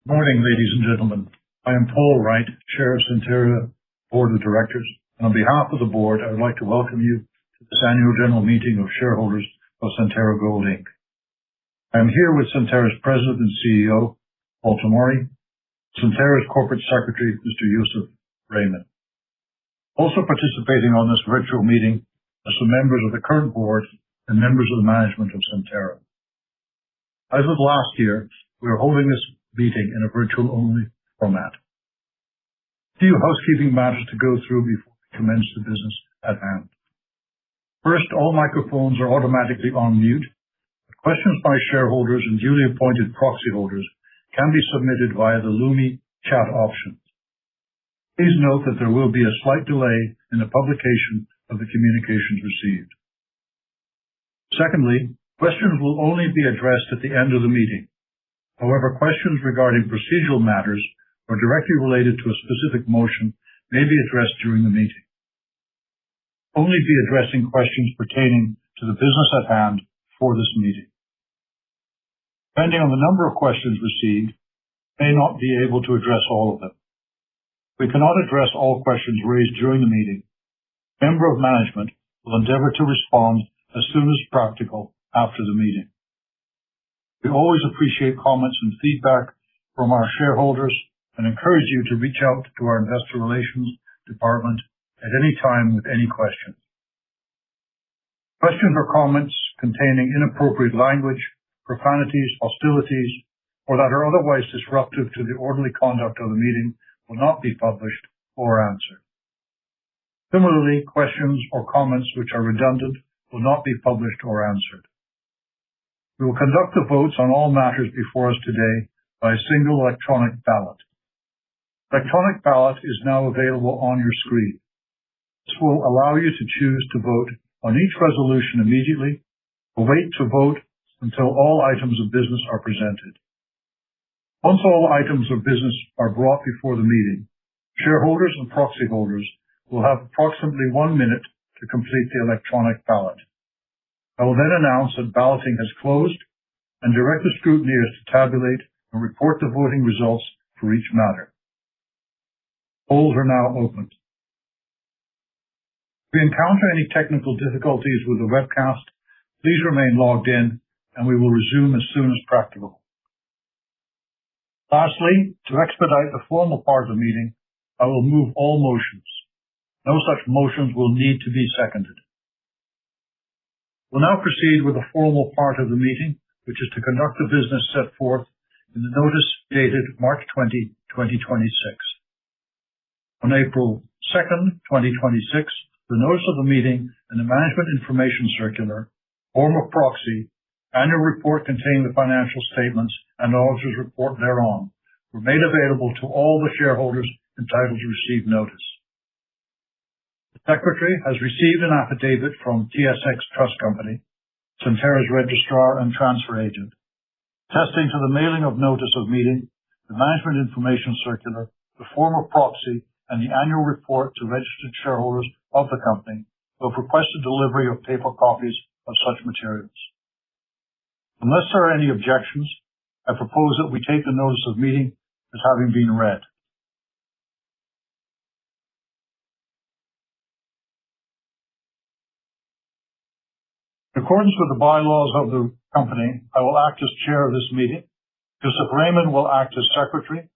Good morning, ladies and gentlemen. I am Paul Wright, Chair of Centerra Board of Directors, and on behalf of the Board, I would like to welcome you to this Annual General Meeting of Shareholders of Centerra Gold Inc. I am here with Centerra's President and CEO, Paul Tomory, Centerra's Corporate Secretary, Mr. Yusuf Raymond. Also participating on this virtual meeting are some members of the current Board and members of the management of Centerra. As with last year, we are holding this meeting in a virtual-only format. A few housekeeping matters to go through before we commence the business at hand. First, all microphones are automatically on mute. Questions by shareholders and duly appointed proxy holders can be submitted via the Lumi chat option. Please note that there will be a slight delay in the publication of the communications received. Secondly, questions will only be addressed at the end of the meeting. However, questions regarding procedural matters or directly related to a specific motion may be addressed during the meeting. Only be addressing questions pertaining to the business at hand for this meeting. Depending on the number of questions received, we may not be able to address all of them. We cannot address all questions raised during the meeting. A member of management will endeavor to respond as soon as practical after the meeting. We always appreciate comments and feedback from our shareholders and encourage you to reach out to our Investor Relations Department at any time with any questions. Questions or comments containing inappropriate language, profanities, hostilities, or that are otherwise disruptive to the orderly conduct of the meeting will not be published or answered. Similarly, questions or comments which are redundant will not be published or answered. We will conduct the votes on all matters before us today by a single electronic ballot. Electronic ballot is now available on your screen. This will allow you to choose to vote on each resolution immediately or wait to vote until all items of business are presented. Once all items of business are brought before the meeting, shareholders and proxy holders will have approximately 1 minute to complete the electronic ballot. I will then announce that balloting has closed and direct the scrutineers to tabulate and report the voting results for each matter. Polls are now open. If we encounter any technical difficulties with the webcast, please remain logged in and we will resume as soon as practical. Lastly, to expedite the formal part of the meeting, I will move all motions. No such motions will need to be seconded. We'll now proceed with the formal part of the meeting, which is to conduct the business set forth in the notice dated March 20, 2026. On April 2nd, 2026, the notice of the meeting and the Management Information Circular, form of proxy, annual report containing the financial statements, and auditor's report thereon were made available to all the shareholders entitled to receive notice. The Secretary has received an affidavit from TSX Trust Company, Centerra's registrar and transfer agent, attesting to the mailing of notice of meeting, the Management Information Circular, the form of proxy, and the annual report to registered shareholders of the company who have requested delivery of paper copies of such materials. Unless there are any objections, I propose that we take the notice of meeting as having been read. In accordance with the bylaws of the company, I will act as chair of this meeting. Yusuf Raymond will act as secretary,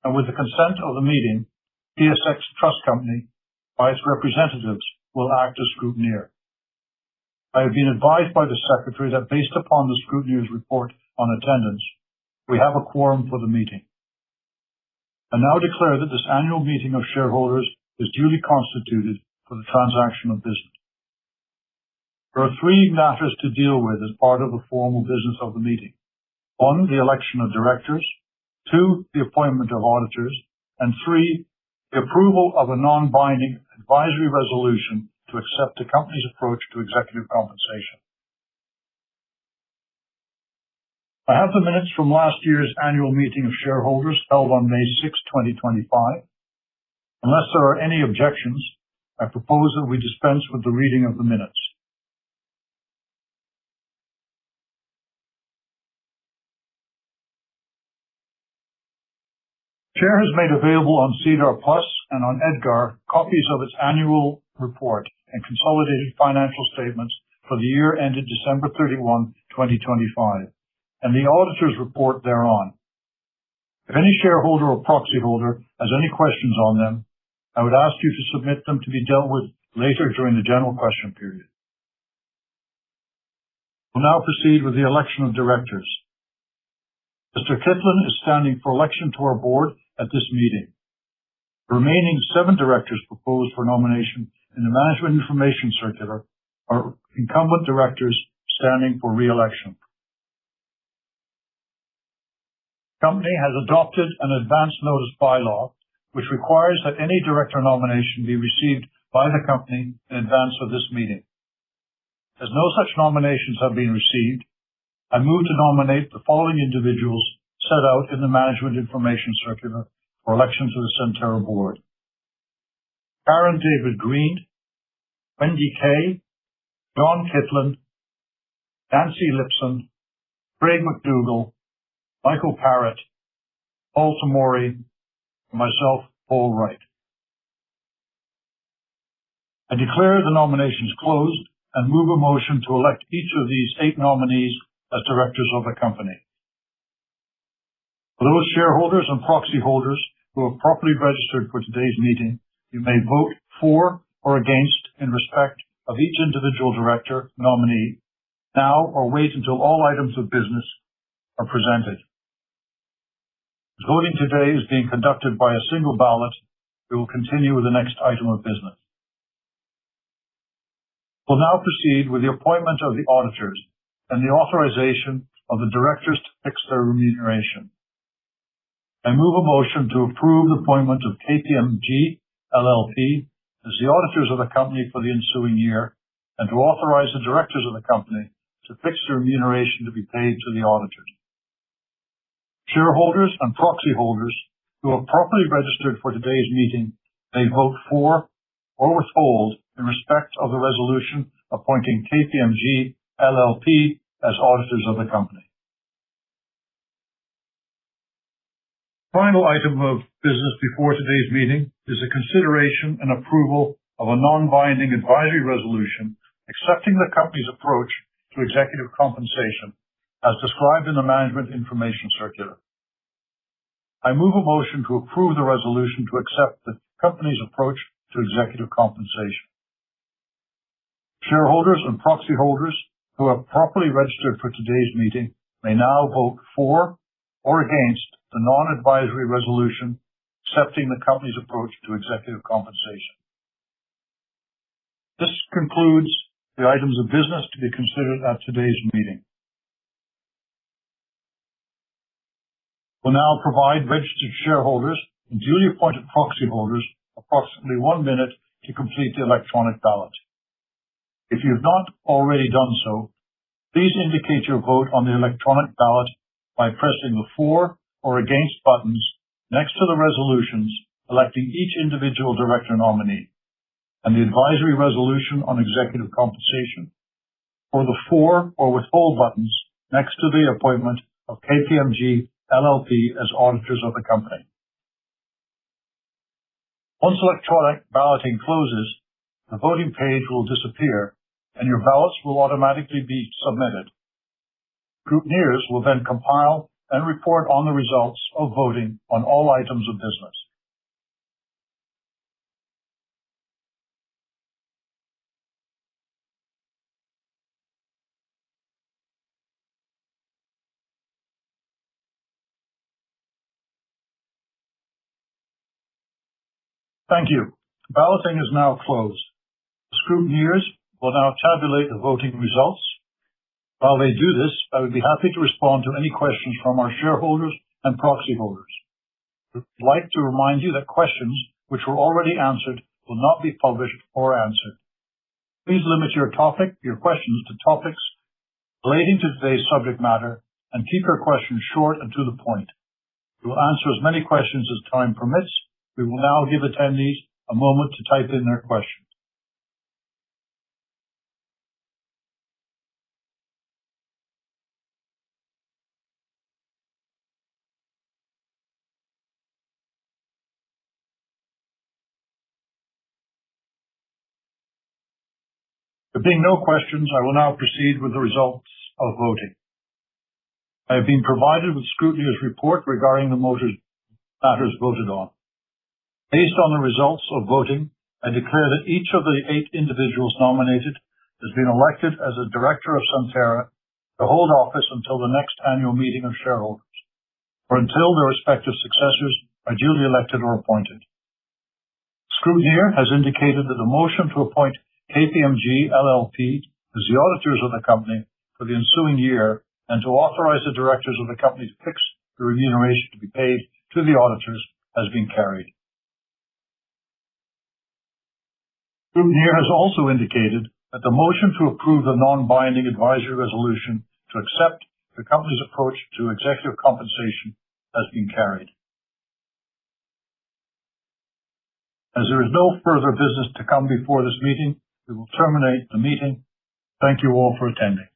and with the consent of the meeting, TSX Trust Company, by its representatives, will act as scrutineer. I have been advised by the secretary that based upon the scrutineer's report on attendance, we have a quorum for the meeting. I now declare that this annual meeting of shareholders is duly constituted for the transaction of business. There are 3 matters to deal with as part of the formal business of the meeting. 1, the election of directors. 2, the appointment of auditors. And 3, the approval of a non-binding advisory resolution to accept the company's approach to executive compensation. I have the minutes from last year's annual meeting of shareholders held on May 6, 2025. Unless there are any objections, I propose that we dispense with the reading of the minutes. Chair has made available on SEDAR+ and on EDGAR copies of its annual report and consolidated financial statements for the year ended December 31, 2025, and the auditor's report thereon. If any shareholder or proxy holder has any questions on them, I would ask you to submit them to be dealt with later during the general question period. We'll now proceed with the election of directors. Mr. Kitlin is standing for election to our board at this meeting. The remaining 7 directors proposed for nomination in the Management Information Circular are incumbent directors standing for re-election. The company has adopted an advance notice bylaw which requires that any director nomination be received by the company in advance of this meeting. As no such nominations have been received, I move to nominate the following individuals set out in the Management Information Circular for election to the Centerra board: Karen David Green, Wendy Kay, John Kitlin, Nancy Lipson, Craig McDougall, Michael Parrott, Paul Tamori, and myself, Paul Wright. I declare the nominations closed and move a motion to elect each of these 8 nominees as directors of the company. For those shareholders and proxy holders who have properly registered for today's meeting, you may vote for or against in respect of each individual director nominee now or wait until all items of business are presented. As voting today is being conducted by a single ballot, we will continue with the next item of business. We'll now proceed with the appointment of the auditors and the authorization of the directors to fix their remuneration. I move a motion to approve the appointment of KPMG LLP as the auditors of the company for the ensuing year, and to authorize the directors of the company to fix the remuneration to be paid to the auditors. Shareholders and proxy holders who have properly registered for today's meeting may vote for or withhold in respect of the resolution appointing KPMG LLP as auditors of the company. Final item of business before today's meeting is a consideration and approval of a non-binding advisory resolution accepting the company's approach to executive compensation as described in the Management Information Circular. I move a motion to approve the resolution to accept the company's approach to executive compensation. Shareholders and proxy holders who have properly registered for today's meeting may now vote for or against the non-advisory resolution accepting the company's approach to executive compensation. This concludes the items of business to be considered at today's meeting. We'll now provide registered shareholders and duly appointed proxy holders approximately 1 minute to complete the electronic ballot. If you have not already done so, please indicate your vote on the electronic ballot by pressing the for or against buttons next to the resolutions electing each individual director nominee, and the advisory resolution on executive compensation, or the for or withhold buttons next to the appointment of KPMG LLP as auditors of the company. Once electronic balloting closes, the voting page will disappear and your ballots will automatically be submitted. Scrutineers will then compile and report on the results of voting on all items of business. Thank you. Balloting is now closed. The scrutineers will now tabulate the voting results. While they do this, I would be happy to respond to any questions from our shareholders and proxy holders. I would like to remind you that questions which were already answered will not be published or answered. Please limit your questions to topics relating to today's subject matter and keep your questions short and to the point. We will answer as many questions as time permits. We will now give attendees a moment to type in their questions. There being no questions, I will now proceed with the results of voting. I have been provided with scrutineer's report regarding the matters voted on. Based on the results of voting, I declare that each of the 8 individuals nominated has been elected as a director of Centerra to hold office until the next annual meeting of shareholders, or until their respective successors are duly elected or appointed. Scrutineer has indicated that the motion to appoint KPMG LLP as the auditors of the company for the ensuing year and to authorize the directors of the company to fix the remuneration to be paid to the auditors has been carried. Scrutineer has also indicated that the motion to approve the non-binding advisory resolution to accept the company's approach to executive compensation has been carried. As there is no further business to come before this meeting, we will terminate the meeting. Thank you all for attending.